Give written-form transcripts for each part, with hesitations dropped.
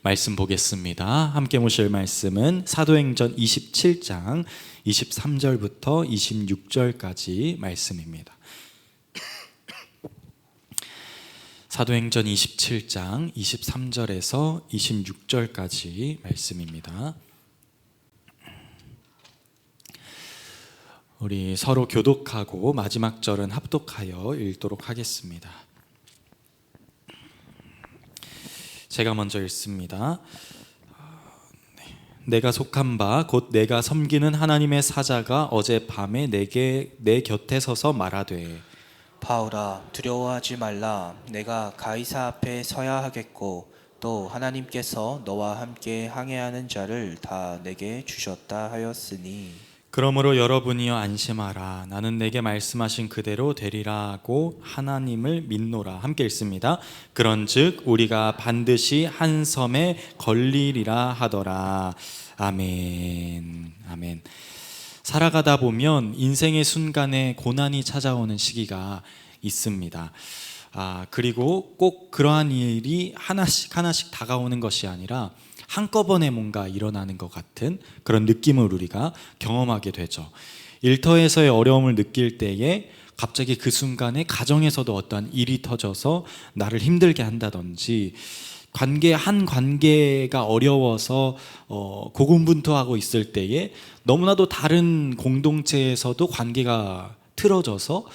말씀 보겠습니다. 함께 보실 말씀은 사도행전 27장 23절부터 26절까지 말씀입니다. 사도행전 27장 23절에서 26절까지 말씀입니다. 우리 서로 교독하고 마지막 절은 합독하여 읽도록 하겠습니다. 제가 먼저 읽습니다. 내가 속한 바 곧 내가 섬기는 하나님의 사자가 어젯밤에 내 곁에 서서 말하되, 바울아, 두려워하지 말라. 내가 가이사 앞에 서야 하겠고 또 하나님께서 너와 함께 항해하는 자를 다 내게 주셨다 하였으니, 그러므로 여러분이여 안심하라. 나는 내게 말씀하신 그대로 되리라 하고 하나님을 믿노라. 함께 읽습니다. 그런즉 우리가 반드시 한 섬에 걸리리라 하더라. 아멘. 아멘. 살아가다 보면 인생의 순간에 고난이 찾아오는 시기가 있습니다. 그리고 꼭 그러한 일이 하나씩 다가오는 것이 아니라 한꺼번에 뭔가 일어나는 것 같은 그런 느낌을 우리가 경험하게 되죠. 일터에서의 어려움을 느낄 때에 갑자기 그 순간에 가정에서도 어떠한 일이 터져서 나를 힘들게 한다든지, 관계가 어려워서 고군분투하고 있을 때에 너무나도 다른 공동체에서도 관계가 틀어져서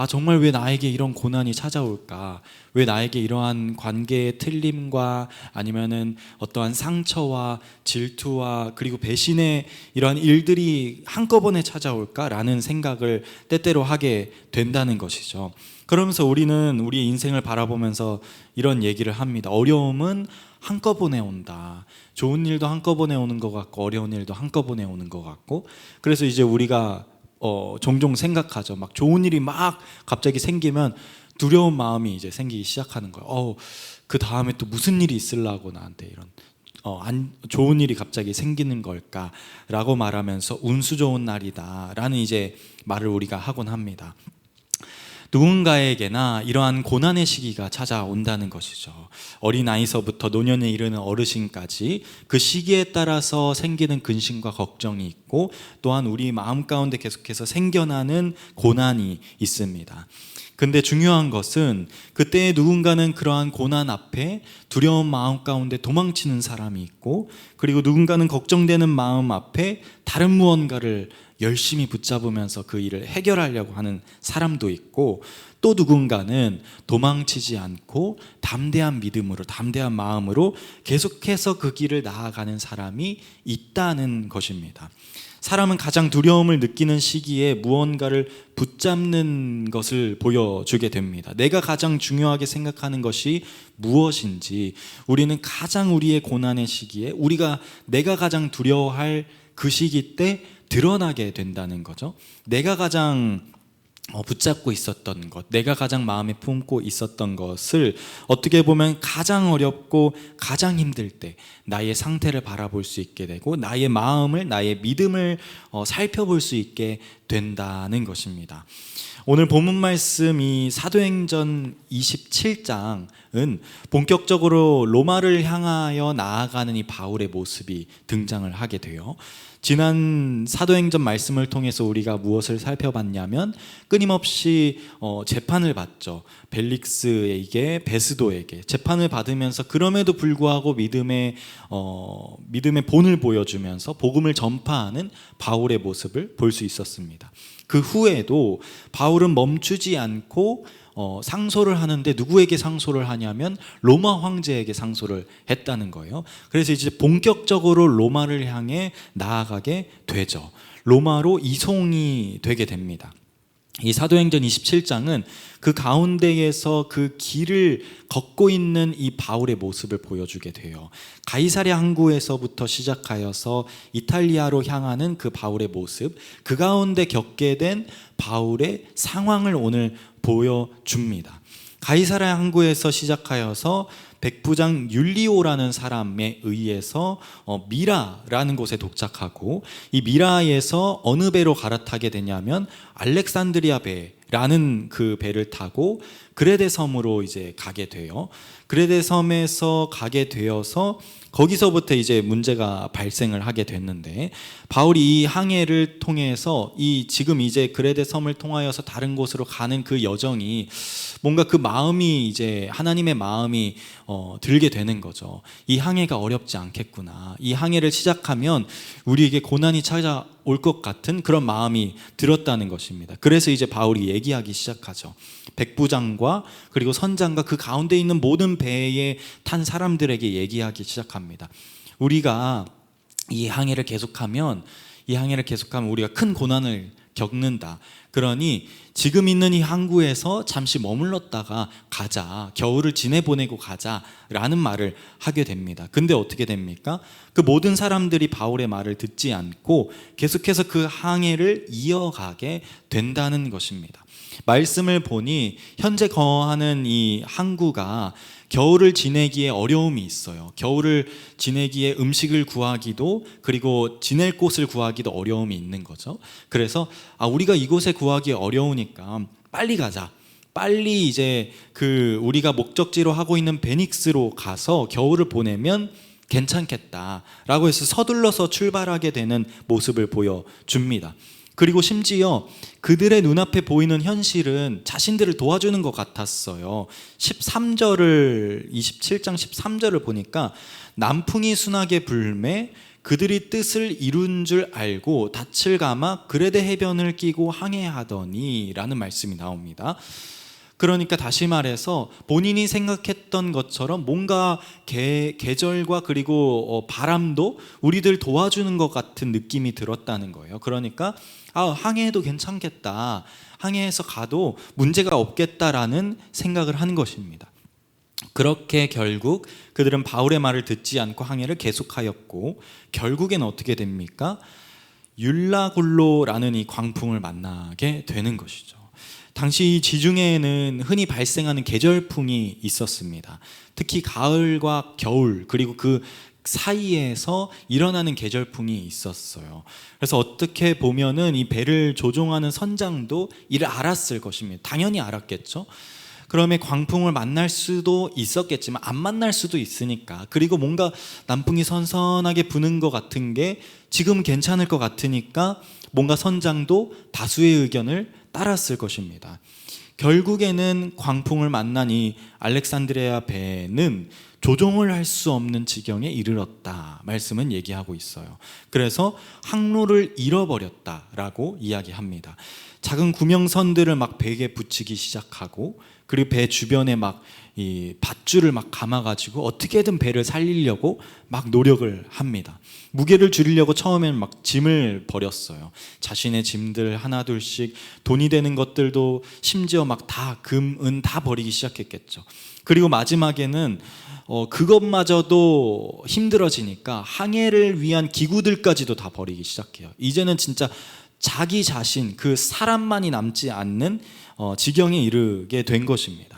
정말 왜 나에게 이런 고난이 찾아올까? 왜 나에게 이러한 관계의 틀림과 아니면은 어떠한 상처와 질투와 그리고 배신의 이러한 일들이 한꺼번에 찾아올까라는 생각을 때때로 하게 된다는 것이죠. 그러면서 우리는 우리의 인생을 바라보면서 이런 얘기를 합니다. 어려움은 한꺼번에 온다. 좋은 일도 한꺼번에 오는 것 같고 어려운 일도 한꺼번에 오는 것 같고, 그래서 이제 우리가 종종 생각하죠. 막 좋은 일이 막 갑자기 생기면 두려운 마음이 이제 생기기 시작하는 거예요. 그 다음에 또 무슨 일이 있으려고 나한테 이런 안 좋은 일이 갑자기 생기는 걸까라고 말하면서 운수 좋은 날이다라는 이제 말을 우리가 하곤 합니다. 누군가에게나 이러한 고난의 시기가 찾아온다는 것이죠. 어린아이서부터 노년에 이르는 어르신까지 그 시기에 따라서 생기는 근심과 걱정이 있고, 또한 우리 마음 가운데 계속해서 생겨나는 고난이 있습니다. 근데 중요한 것은 그때 누군가는 그러한 고난 앞에 두려운 마음 가운데 도망치는 사람이 있고, 그리고 누군가는 걱정되는 마음 앞에 다른 무언가를 열심히 붙잡으면서 그 일을 해결하려고 하는 사람도 있고, 또 누군가는 도망치지 않고 담대한 믿음으로, 담대한 마음으로 계속해서 그 길을 나아가는 사람이 있다는 것입니다. 사람은 가장 두려움을 느끼는 시기에 무언가를 붙잡는 것을 보여주게 됩니다. 내가 가장 중요하게 생각하는 것이 무엇인지, 우리는 가장 우리의 고난의 시기에 내가 가장 두려워할 그 시기 때 드러나게 된다는 거죠. 내가 가장 붙잡고 있었던 것, 내가 가장 마음에 품고 있었던 것을 어떻게 보면 가장 어렵고 가장 힘들 때 나의 상태를 바라볼 수 있게 되고, 나의 마음을, 나의 믿음을 살펴볼 수 있게 된다는 것입니다. 오늘 본문 말씀 이 사도행전 27장은 본격적으로 로마를 향하여 나아가는 이 바울의 모습이 등장을 하게 돼요. 지난 사도행전 말씀을 통해서 우리가 무엇을 살펴봤냐면 끊임없이 재판을 받죠. 벨릭스에게, 베스도에게 재판을 받으면서 그럼에도 불구하고 믿음의 본을 보여주면서 복음을 전파하는 바울의 모습을 볼 수 있었습니다. 그 후에도 바울은 멈추지 않고 상소를 하는데, 누구에게 상소를 하냐면 로마 황제에게 상소를 했다는 거예요. 그래서 이제 본격적으로 로마를 향해 나아가게 되죠. 로마로 이송이 되게 됩니다. 이 사도행전 27장은 그 가운데에서 그 길을 걷고 있는 이 바울의 모습을 보여주게 돼요. 가이사랴 항구에서부터 시작하여서 이탈리아로 향하는 그 바울의 모습, 그 가운데 겪게 된 바울의 상황을 오늘 보여줍니다. 가이사랴 항구에서 시작하여서 백부장 율리오라는 사람에 의해서 미라라는 곳에 도착하고, 이 미라에서 어느 배로 갈아타게 되냐면 알렉산드리아 배라는 그 배를 타고 그레데 섬으로 이제 가게 돼요. 그레데 섬에서 가게 되어서 거기서부터 이제 문제가 발생을 하게 됐는데, 바울이 이 항해를 통해서 이 지금 이제 그레데 섬을 통하여서 다른 곳으로 가는 그 여정이 뭔가 그 마음이 이제 하나님의 마음이 들게 되는 거죠. 이 항해가 어렵지 않겠구나. 이 항해를 시작하면 우리에게 고난이 찾아올 것 같은 그런 마음이 들었다는 것입니다. 그래서 이제 바울이 얘기하기 시작하죠. 백부장과 그리고 선장과 그 가운데 있는 모든 배에 탄 사람들에게 얘기하기 시작합니다. 우리가 이 항해를 계속하면 우리가 큰 고난을 겪는다. 그러니 지금 있는 이 항구에서 잠시 머물렀다가 가자, 겨울을 지내보내고 가자라는 말을 하게 됩니다. 근데 어떻게 됩니까? 그 모든 사람들이 바울의 말을 듣지 않고 계속해서 그 항해를 이어가게 된다는 것입니다. 말씀을 보니 현재 거하는 이 항구가 겨울을 지내기에 어려움이 있어요. 겨울을 지내기에 음식을 구하기도, 그리고 지낼 곳을 구하기도 어려움이 있는 거죠. 그래서 우리가 이곳에 구하기 어려우니까 빨리 가자. 빨리 이제 그 우리가 목적지로 하고 있는 베닉스로 가서 겨울을 보내면 괜찮겠다라고 해서 서둘러서 출발하게 되는 모습을 보여줍니다. 그리고 심지어 그들의 눈앞에 보이는 현실은 자신들을 도와주는 것 같았어요. 27장 13절을 보니까 남풍이 순하게 불매 그들이 뜻을 이룬 줄 알고 닻을 감아 그레데 해변을 끼고 항해하더니 라는 말씀이 나옵니다. 그러니까 다시 말해서 본인이 생각했던 것처럼 뭔가 계절과 그리고 바람도 우리들 도와주는 것 같은 느낌이 들었다는 거예요. 그러니까 항해해도 괜찮겠다, 항해해서 가도 문제가 없겠다라는 생각을 한 것입니다. 그렇게 결국 그들은 바울의 말을 듣지 않고 항해를 계속하였고, 결국엔 어떻게 됩니까? 율라굴로라는 이 광풍을 만나게 되는 것이죠. 당시 지중해에는 흔히 발생하는 계절풍이 있었습니다. 특히 가을과 겨울, 그리고 그 사이에서 일어나는 계절풍이 있었어요. 그래서 어떻게 보면은 이 배를 조종하는 선장도 이를 알았을 것입니다. 당연히 알았겠죠. 그러면 광풍을 만날 수도 있었겠지만 안 만날 수도 있으니까, 그리고 뭔가 남풍이 선선하게 부는 것 같은 게 지금 괜찮을 것 같으니까 뭔가 선장도 다수의 의견을 따랐을 것입니다. 결국에는 광풍을 만난 이 알렉산드리아 배는 조종을 할 수 없는 지경에 이르렀다 말씀은 얘기하고 있어요. 그래서 항로를 잃어버렸다라고 이야기합니다. 작은 구명선들을 막 배에 붙이기 시작하고, 그리고 배 주변에 막 이 밧줄을 막 감아가지고 어떻게든 배를 살리려고 막 노력을 합니다. 무게를 줄이려고 처음에는 막 짐을 버렸어요. 자신의 짐들 하나둘씩, 돈이 되는 것들도 심지어 막 다 금, 은 다 버리기 시작했겠죠. 그리고 마지막에는 그것마저도 힘들어지니까 항해를 위한 기구들까지도 다 버리기 시작해요. 이제는 진짜 자기 자신, 그 사람만이 남지 않는 지경에 이르게 된 것입니다.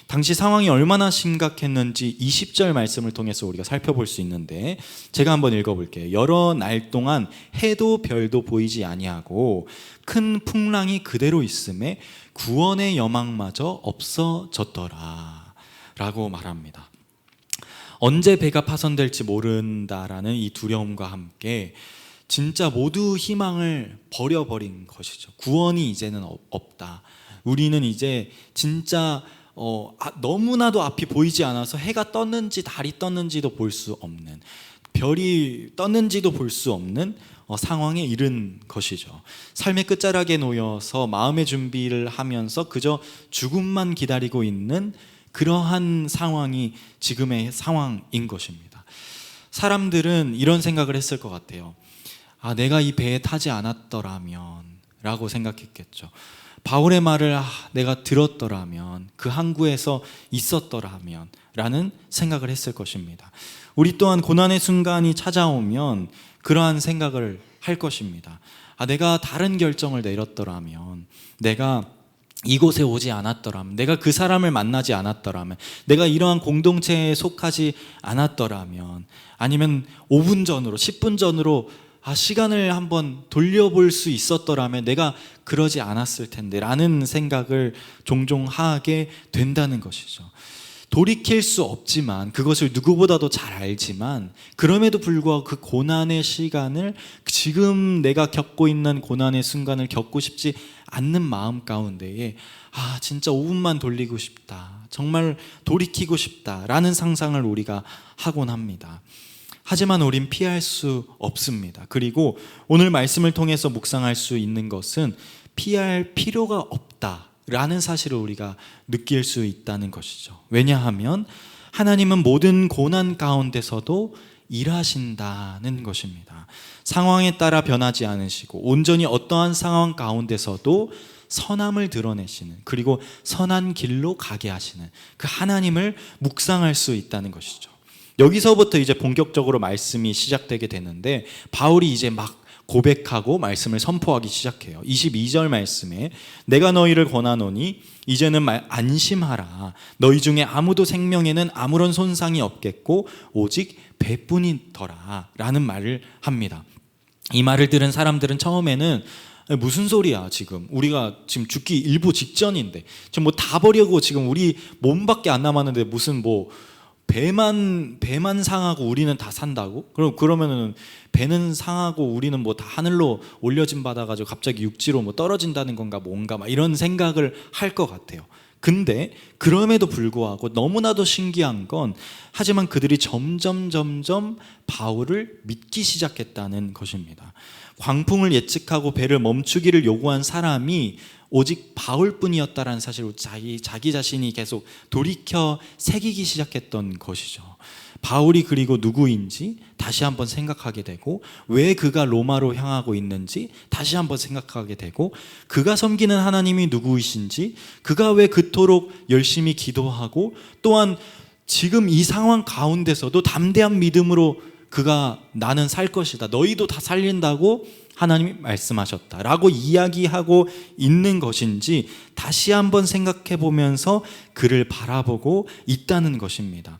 당시 상황이 얼마나 심각했는지 20절 말씀을 통해서 우리가 살펴볼 수 있는데, 제가 한번 읽어볼게요. 여러 날 동안 해도 별도 보이지 아니하고 큰 풍랑이 그대로 있음에 구원의 여망마저 없어졌더라 라고 말합니다. 언제 배가 파손될지 모른다라는 이 두려움과 함께 진짜 모두 희망을 버려버린 것이죠. 구원이 이제는 없다. 우리는 이제 진짜 너무나도 앞이 보이지 않아서 해가 떴는지 달이 떴는지도 볼 수 없는, 별이 떴는지도 볼 수 없는 상황에 이른 것이죠. 삶의 끝자락에 놓여서 마음의 준비를 하면서 그저 죽음만 기다리고 있는 그러한 상황이 지금의 상황인 것입니다. 사람들은 이런 생각을 했을 것 같아요. 내가 이 배에 타지 않았더라면 라고 생각했겠죠. 바울의 말을 내가 들었더라면, 그 항구에서 있었더라면 라는 생각을 했을 것입니다. 우리 또한 고난의 순간이 찾아오면 그러한 생각을 할 것입니다. 내가 다른 결정을 내렸더라면, 내가 이곳에 오지 않았더라면, 내가 그 사람을 만나지 않았더라면, 내가 이러한 공동체에 속하지 않았더라면, 아니면 5분 전으로 10분 전으로 시간을 한번 돌려볼 수 있었더라면 내가 그러지 않았을 텐데 라는 생각을 종종 하게 된다는 것이죠. 돌이킬 수 없지만, 그것을 누구보다도 잘 알지만, 그럼에도 불구하고 그 고난의 시간을, 지금 내가 겪고 있는 고난의 순간을 겪고 싶지 않는 마음 가운데에 진짜 5분만 돌리고 싶다, 정말 돌이키고 싶다 라는 상상을 우리가 하곤 합니다. 하지만 우린 피할 수 없습니다. 그리고 오늘 말씀을 통해서 묵상할 수 있는 것은 피할 필요가 없다 라는 사실을 우리가 느낄 수 있다는 것이죠. 왜냐하면 하나님은 모든 고난 가운데서도 일하신다는 것입니다. 상황에 따라 변하지 않으시고 온전히 어떠한 상황 가운데서도 선함을 드러내시는, 그리고 선한 길로 가게 하시는 그 하나님을 묵상할 수 있다는 것이죠. 여기서부터 이제 본격적으로 말씀이 시작되게 되는데, 바울이 이제 막 고백하고 말씀을 선포하기 시작해요. 22절 말씀에 내가 너희를 권하노니 이제는 안심하라. 너희 중에 아무도 생명에는 아무런 손상이 없겠고 오직 배뿐이더라 라는 말을 합니다. 이 말을 들은 사람들은 처음에는 무슨 소리야, 지금 우리가 지금 죽기 일부 직전인데 지금 뭐 다 버리고 지금 우리 몸밖에 안 남았는데 무슨 뭐 배만 상하고 우리는 다 산다고? 그러면은 배는 상하고 우리는 뭐 다 하늘로 올려짐 받아가지고 갑자기 육지로 뭐 떨어진다는 건가 뭔가 막 이런 생각을 할 것 같아요. 근데 그럼에도 불구하고 너무나도 신기한 건, 하지만 그들이 점점 바울을 믿기 시작했다는 것입니다. 광풍을 예측하고 배를 멈추기를 요구한 사람이 오직 바울뿐이었다라는 사실을 자기 자신이 계속 돌이켜 새기기 시작했던 것이죠. 바울이 그리고 누구인지 다시 한번 생각하게 되고, 왜 그가 로마로 향하고 있는지 다시 한번 생각하게 되고, 그가 섬기는 하나님이 누구이신지, 그가 왜 그토록 열심히 기도하고, 또한 지금 이 상황 가운데서도 담대한 믿음으로 그가 나는 살 것이다, 너희도 다 살린다고 하나님이 말씀하셨다라고 이야기하고 있는 것인지 다시 한번 생각해 보면서 그를 바라보고 있다는 것입니다.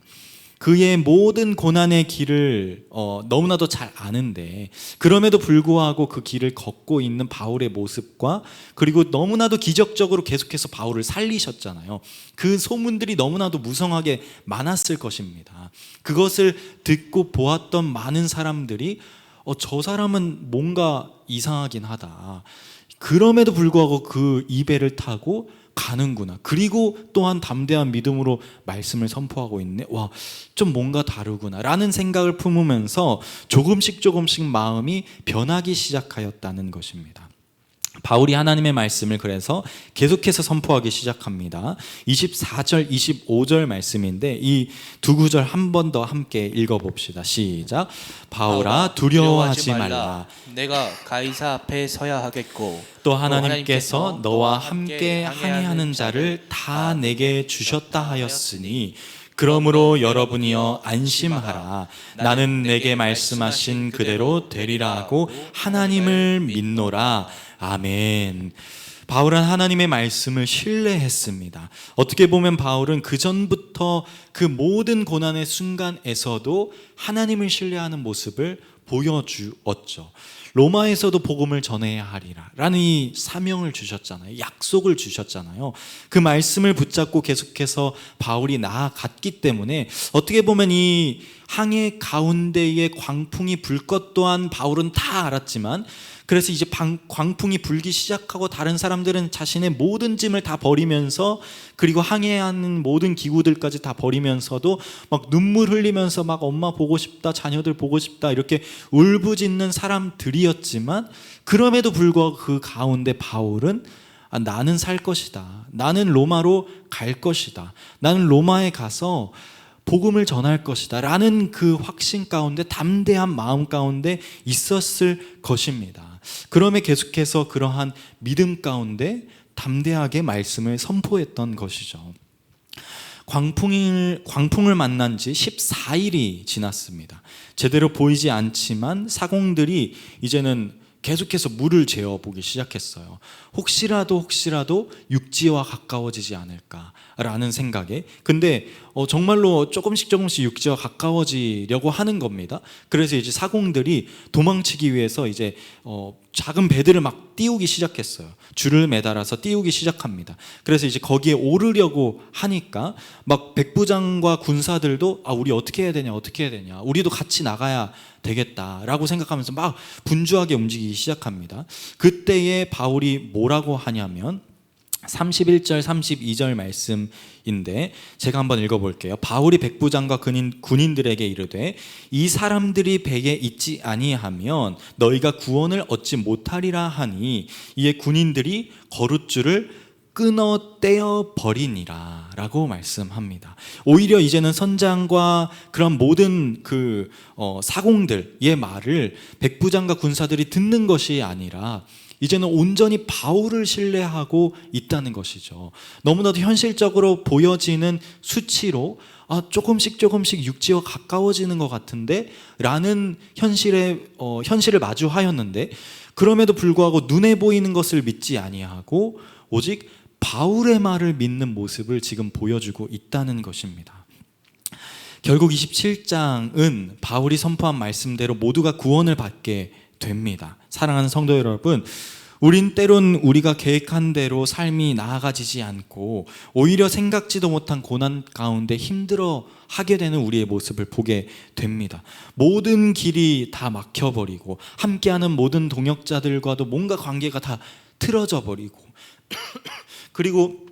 그의 모든 고난의 길을 너무나도 잘 아는데, 그럼에도 불구하고 그 길을 걷고 있는 바울의 모습과, 그리고 너무나도 기적적으로 계속해서 바울을 살리셨잖아요. 그 소문들이 너무나도 무성하게 많았을 것입니다. 그것을 듣고 보았던 많은 사람들이 저 사람은 뭔가 이상하긴 하다, 그럼에도 불구하고 그 이 배를 타고 가는구나, 그리고 또한 담대한 믿음으로 말씀을 선포하고 있네, 와, 좀 뭔가 다르구나 라는 생각을 품으면서 조금씩 마음이 변하기 시작하였다는 것입니다. 바울이 하나님의 말씀을 그래서 계속해서 선포하기 시작합니다. 24절 25절 말씀인데 이 두 구절 한 번 더 함께 읽어봅시다. 시작. 바울아 두려워하지 말라. 내가 가이사 앞에 서야 하겠고 또 하나님께서 너와 함께 항해하는 자를 다 내게 주셨다 하였으니 그러므로 여러분이여 안심하라. 나는 내게 말씀하신 그대로 되리라 하고 하나님을 믿노라. 아멘. 바울은 하나님의 말씀을 신뢰했습니다. 어떻게 보면 바울은 그 전부터 그 모든 고난의 순간에서도 하나님을 신뢰하는 모습을 보여주었죠. 로마에서도 복음을 전해야 하리라 라는 이 사명을 주셨잖아요. 약속을 주셨잖아요. 그 말씀을 붙잡고 계속해서 바울이 나아갔기 때문에 어떻게 보면 이 항해 가운데에 광풍이 불 것 또한 바울은 다 알았지만, 그래서 이제 광풍이 불기 시작하고 다른 사람들은 자신의 모든 짐을 다 버리면서, 그리고 항해하는 모든 기구들까지 다 버리면서도 막 눈물 흘리면서 막 엄마 보고 싶다, 자녀들 보고 싶다 이렇게 울부짖는 사람들이었지만, 그럼에도 불구하고 그 가운데 바울은 나는 살 것이다, 나는 로마로 갈 것이다, 나는 로마에 가서 복음을 전할 것이다 라는 그 확신 가운데, 담대한 마음 가운데 있었을 것입니다. 그럼에 계속해서 그러한 믿음 가운데 담대하게 말씀을 선포했던 것이죠. 광풍을 만난 지 14일이 지났습니다. 제대로 보이지 않지만 사공들이 이제는 계속해서 물을 재어보기 시작했어요. 혹시라도 육지와 가까워지지 않을까라는 생각에. 근데 정말로 조금씩 육지와 가까워지려고 하는 겁니다. 그래서 이제 사공들이 도망치기 위해서 이제 작은 배들을 막 띄우기 시작했어요. 줄을 매달아서 띄우기 시작합니다. 그래서 이제 거기에 오르려고 하니까 막 백부장과 군사들도 우리 어떻게 해야 되냐, 우리도 같이 나가야 되겠다라고 생각하면서 막 분주하게 움직이기 시작합니다. 그때에 바울이 뭐라고 하냐면 31절 32절 말씀인데 제가 한번 읽어볼게요. 바울이 백부장과 군인들에게 이르되 이 사람들이 배에 있지 아니하면 너희가 구원을 얻지 못하리라 하니 이에 군인들이 거룻줄을 끊어 떼어 버리니라 라고 말씀합니다. 오히려 이제는 선장과 그런 모든 사공들의 말을 백부장과 군사들이 듣는 것이 아니라 이제는 온전히 바울을 신뢰하고 있다는 것이죠. 너무나도 현실적으로 보여지는 수치로 조금씩 육지와 가까워지는 것 같은데 라는 현실을 마주하였는데 그럼에도 불구하고 눈에 보이는 것을 믿지 아니하고 오직 바울의 말을 믿는 모습을 지금 보여주고 있다는 것입니다. 결국 27장은 바울이 선포한 말씀대로 모두가 구원을 받게 됩니다. 사랑하는 성도 여러분, 우린 때론 우리가 계획한 대로 삶이 나아가지지 않고 오히려 생각지도 못한 고난 가운데 힘들어 하게 되는 우리의 모습을 보게 됩니다. 모든 길이 다 막혀버리고 함께하는 모든 동역자들과도 뭔가 관계가 다 틀어져 버리고 그리고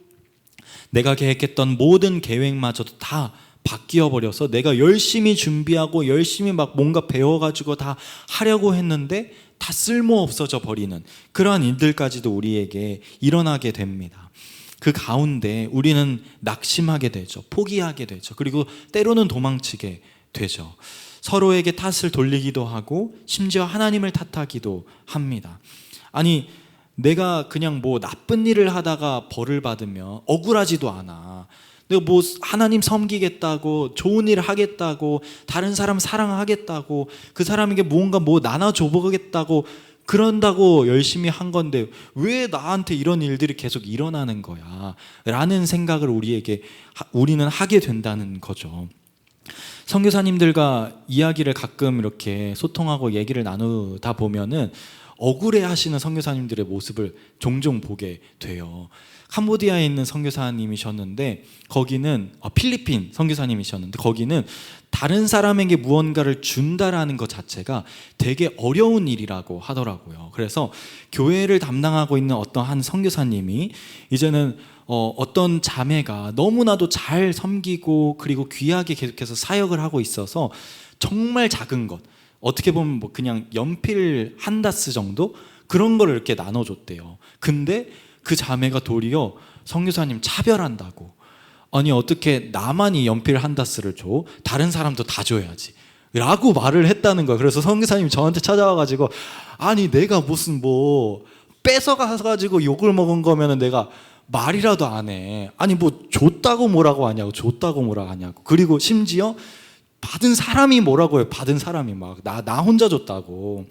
내가 계획했던 모든 계획마저도 다 바뀌어 버려서 내가 열심히 준비하고 열심히 막 뭔가 배워가지고 다 하려고 했는데 다 쓸모 없어져 버리는 그러한 일들까지도 우리에게 일어나게 됩니다. 그 가운데 우리는 낙심하게 되죠. 포기하게 되죠. 그리고 때로는 도망치게 되죠. 서로에게 탓을 돌리기도 하고 심지어 하나님을 탓하기도 합니다. 아니 내가 그냥 뭐 나쁜 일을 하다가 벌을 받으면 억울하지도 않아. 내가 뭐 하나님 섬기겠다고 좋은 일을 하겠다고 다른 사람 사랑하겠다고 그 사람에게 무언가 뭐 나눠줘 보겠다고 그런다고 열심히 한 건데 왜 나한테 이런 일들이 계속 일어나는 거야 라는 생각을 우리는 하게 된다는 거죠. 선교사님들과 이야기를 가끔 이렇게 소통하고 얘기를 나누다 보면은 억울해 하시는 선교사님들의 모습을 종종 보게 돼요. 캄보디아에 있는 선교사님이셨는데 거기는 필리핀 선교사님이셨는데 거기는 다른 사람에게 무언가를 준다라는 것 자체가 되게 어려운 일이라고 하더라고요. 그래서 교회를 담당하고 있는 어떤 한 선교사님이 이제는 어떤 자매가 너무나도 잘 섬기고 그리고 귀하게 계속해서 사역을 하고 있어서 정말 작은 것, 어떻게 보면 뭐 그냥 연필 한 다스 정도 그런 거를 이렇게 나눠줬대요. 근데 그 자매가 도리어 선교사님 차별한다고, 아니 어떻게 나만 이 연필 한 다스를 줘? 다른 사람도 다 줘야지 라고 말을 했다는 거예요. 그래서 선교사님이 저한테 찾아와가지고 아니 내가 무슨 뭐 뺏어가가지고 욕을 먹은 거면은 내가 말이라도 안 해. 아니 뭐 줬다고 뭐라고 하냐고, 줬다고 뭐라고 하냐고. 그리고 심지어 받은 사람이 뭐라고 해요. 받은 사람이 막 나 혼자 줬다고.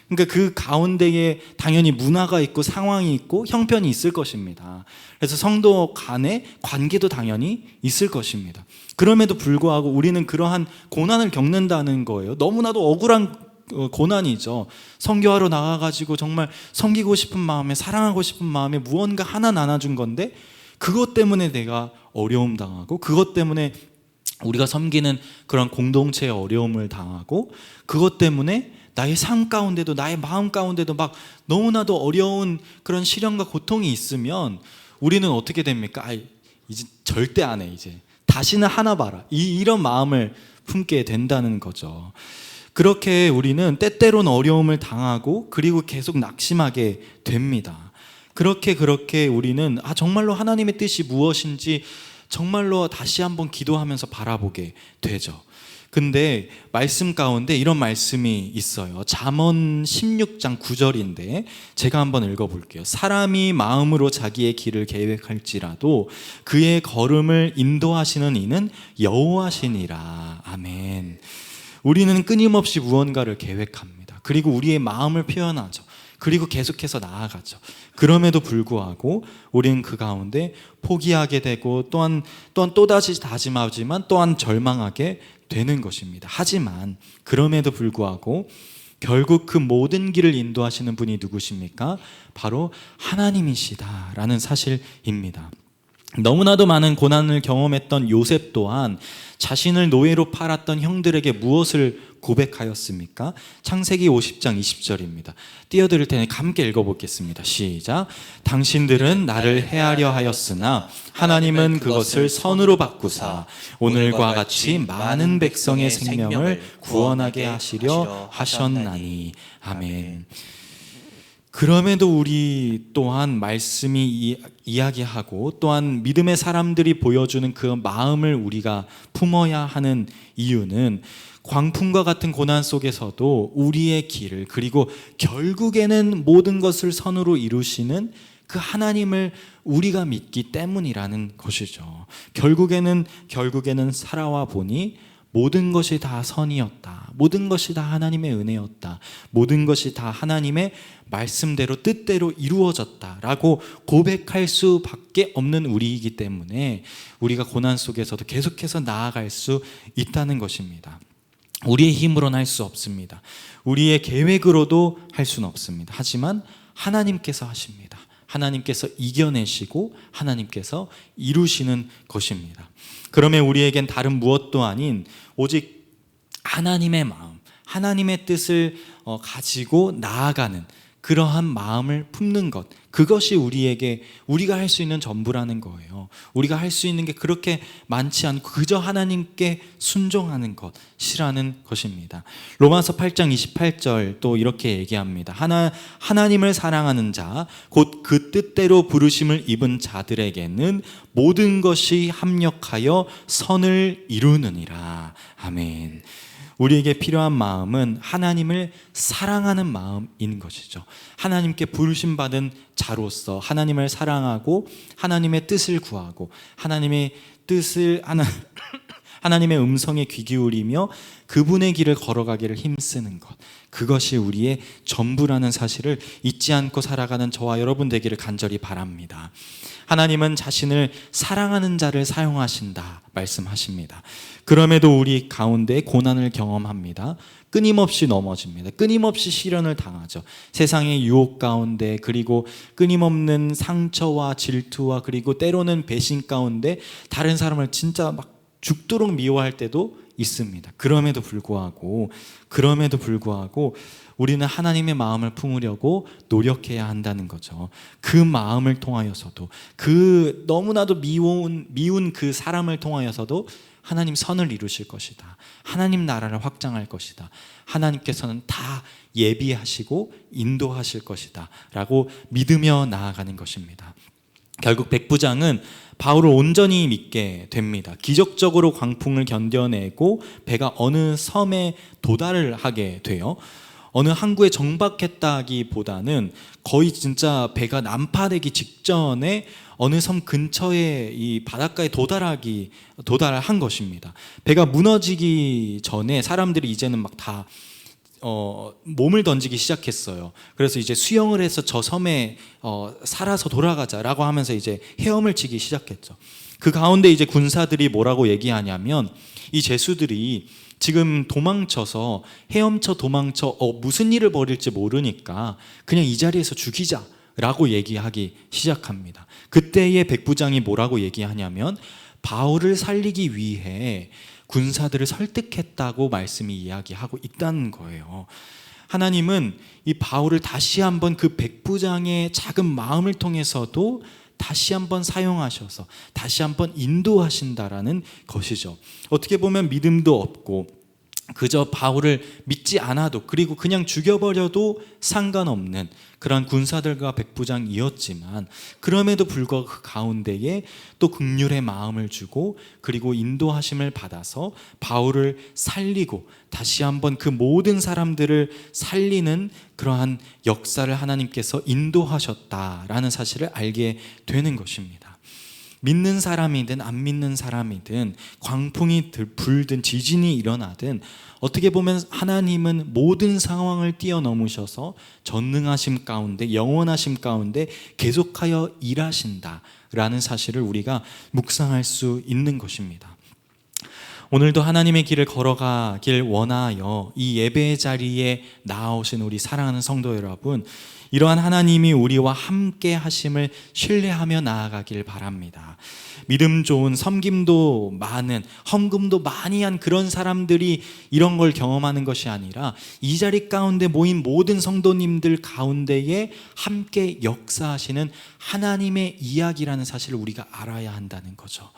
그러니까 그 가운데에 당연히 문화가 있고 상황이 있고 형편이 있을 것입니다. 그래서 성도 간의 관계도 당연히 있을 것입니다. 그럼에도 불구하고 우리는 그러한 고난을 겪는다는 거예요. 너무나도 억울한 고난이죠. 선교하러 나가가지고 정말 섬기고 싶은 마음에, 사랑하고 싶은 마음에 무언가 하나 나눠준 건데 그것 때문에 내가 어려움 당하고, 그것 때문에 우리가 섬기는 그런 공동체의 어려움을 당하고, 그것 때문에 나의 삶 가운데도 나의 마음 가운데도 막 너무나도 어려운 그런 시련과 고통이 있으면 우리는 어떻게 됩니까? 이제 절대 안 해. 이제 다시는 하나 봐라. 이런 마음을 품게 된다는 거죠. 그렇게 우리는 때때로는 어려움을 당하고 그리고 계속 낙심하게 됩니다. 그렇게 우리는 정말로 하나님의 뜻이 무엇인지 정말로 다시 한번 기도하면서 바라보게 되죠. 근데 말씀 가운데 이런 말씀이 있어요. 잠언 16장 9절인데 제가 한번 읽어볼게요. 사람이 마음으로 자기의 길을 계획할지라도 그의 걸음을 인도하시는 이는 여호와시니라. 아멘. 우리는 끊임없이 무언가를 계획합니다. 그리고 우리의 마음을 표현하죠. 그리고 계속해서 나아가죠. 그럼에도 불구하고 우리는 그 가운데 포기하게 되고 또한 또다시 다짐하지만 또한 절망하게 되는 것입니다. 하지만 그럼에도 불구하고 결국 그 모든 길을 인도하시는 분이 누구십니까? 바로 하나님이시다라는 사실입니다. 너무나도 많은 고난을 경험했던 요셉 또한 자신을 노예로 팔았던 형들에게 무엇을 고백하였습니까? 창세기 50장 20절입니다. 띄워드릴 테니 함께 읽어보겠습니다. 시작. 당신들은 나를 해하려 하였으나 하나님은 그것을 선으로 바꾸사 오늘과 같이 많은 백성의 생명을 구원하게 하시려 하셨나니. 아멘. 그럼에도 우리 또한 말씀이 이야기하고 또한 믿음의 사람들이 보여주는 그 마음을 우리가 품어야 하는 이유는 광풍과 같은 고난 속에서도 우리의 길을 그리고 결국에는 모든 것을 선으로 이루시는 그 하나님을 우리가 믿기 때문이라는 것이죠. 결국에는 살아와 보니 모든 것이 다 선이었다. 모든 것이 다 하나님의 은혜였다. 모든 것이 다 하나님의 말씀대로 뜻대로 이루어졌다라고 고백할 수밖에 없는 우리이기 때문에 우리가 고난 속에서도 계속해서 나아갈 수 있다는 것입니다. 우리의 힘으로는 할 수 없습니다. 우리의 계획으로도 할 수는 없습니다. 하지만 하나님께서 하십니다. 하나님께서 이겨내시고 하나님께서 이루시는 것입니다. 그러면 우리에겐 다른 무엇도 아닌 오직 하나님의 마음, 하나님의 뜻을 가지고 나아가는 그러한 마음을 품는 것, 그것이 우리가 할 수 있는 전부라는 거예요. 우리가 할 수 있는 게 그렇게 많지 않고 그저 하나님께 순종하는 것이라는 것입니다. 로마서 8장 28절 또 이렇게 얘기합니다. 하나님을 사랑하는 자, 곧 그 뜻대로 부르심을 입은 자들에게는 모든 것이 합력하여 선을 이루느니라. 아멘. 우리에게 필요한 마음은 하나님을 사랑하는 마음인 것이죠. 하나님께 부르심받은 자로서 하나님을 사랑하고 하나님의 뜻을 구하고 하나님의 음성에 귀 기울이며 그분의 길을 걸어가기를 힘쓰는 것, 그것이 우리의 전부라는 사실을 잊지 않고 살아가는 저와 여러분 되기를 간절히 바랍니다. 하나님은 자신을 사랑하는 자를 사용하신다 말씀하십니다. 그럼에도 우리 가운데 고난을 경험합니다. 끊임없이 넘어집니다. 끊임없이 시련을 당하죠. 세상의 유혹 가운데 그리고 끊임없는 상처와 질투와 그리고 때로는 배신 가운데 다른 사람을 진짜 막 죽도록 미워할 때도 있습니다. 그럼에도 불구하고 우리는 하나님의 마음을 품으려고 노력해야 한다는 거죠. 그 마음을 통하여서도 그 너무나도 미운 그 사람을 통하여서도 하나님 선을 이루실 것이다. 하나님 나라를 확장할 것이다. 하나님께서는 다 예비하시고 인도하실 것이다 라고 믿으며 나아가는 것입니다. 결국 백부장은 바울을 온전히 믿게 됩니다. 기적적으로 광풍을 견뎌내고 배가 어느 섬에 도달을 하게 돼요. 어느 항구에 정박했다기보다는 거의 진짜 배가 난파되기 직전에 어느 섬 근처에 이 바닷가에 도달한 것입니다. 배가 무너지기 전에 사람들이 이제는 막 다 몸을 던지기 시작했어요. 그래서 이제 수영을 해서 저 섬에 살아서 돌아가자라고 하면서 이제 헤엄을 치기 시작했죠. 그 가운데 이제 군사들이 뭐라고 얘기하냐면 이 죄수들이 지금 헤엄쳐 도망쳐 무슨 일을 벌일지 모르니까 그냥 이 자리에서 죽이자라고 얘기하기 시작합니다. 그때의 백부장이 뭐라고 얘기하냐면 바울을 살리기 위해 군사들을 설득했다고 말씀이 이야기하고 있다는 거예요. 하나님은 이 바울을 다시 한번 그 백부장의 작은 마음을 통해서도 다시 한번 사용하셔서 다시 한번 인도하신다라는 것이죠. 어떻게 보면 믿음도 없고 그저 바울을 믿지 않아도 그리고 그냥 죽여버려도 상관없는 그런 군사들과 백부장이었지만 그럼에도 불구하고 그 가운데에 또 긍휼의 마음을 주고 그리고 인도하심을 받아서 바울을 살리고 다시 한번 그 모든 사람들을 살리는 그러한 역사를 하나님께서 인도하셨다라는 사실을 알게 되는 것입니다. 믿는 사람이든 안 믿는 사람이든 광풍이 불든 지진이 일어나든 어떻게 보면 하나님은 모든 상황을 뛰어넘으셔서 전능하심 가운데 영원하심 가운데 계속하여 일하신다라는 사실을 우리가 묵상할 수 있는 것입니다. 오늘도 하나님의 길을 걸어가길 원하여 이 예배의 자리에 나아오신 우리 사랑하는 성도 여러분, 이러한 하나님이 우리와 함께 하심을 신뢰하며 나아가길 바랍니다. 믿음 좋은, 섬김도 많은, 헌금도 많이 한 그런 사람들이 이런 걸 경험하는 것이 아니라 이 자리 가운데 모인 모든 성도님들 가운데에 함께 역사하시는 하나님의 이야기라는 사실을 우리가 알아야 한다는 거죠.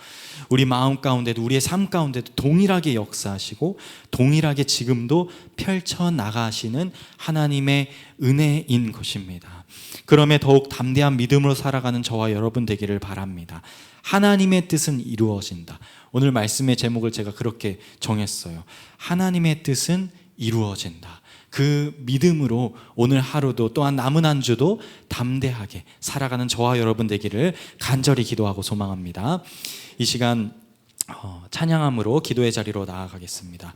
우리 마음 가운데도, 우리의 삶 가운데도 동일하게 역사하시고 동일하게 지금도 펼쳐나가시는 하나님의 은혜인 것입니다. 그럼에 더욱 담대한 믿음으로 살아가는 저와 여러분 되기를 바랍니다. 하나님의 뜻은 이루어진다. 오늘 말씀의 제목을 제가 그렇게 정했어요. 하나님의 뜻은 이루어진다. 그 믿음으로 오늘 하루도 또한 남은 한 주도 담대하게 살아가는 저와 여러분 되기를 간절히 기도하고 소망합니다. 이 시간 찬양함으로 기도의 자리로 나아가겠습니다.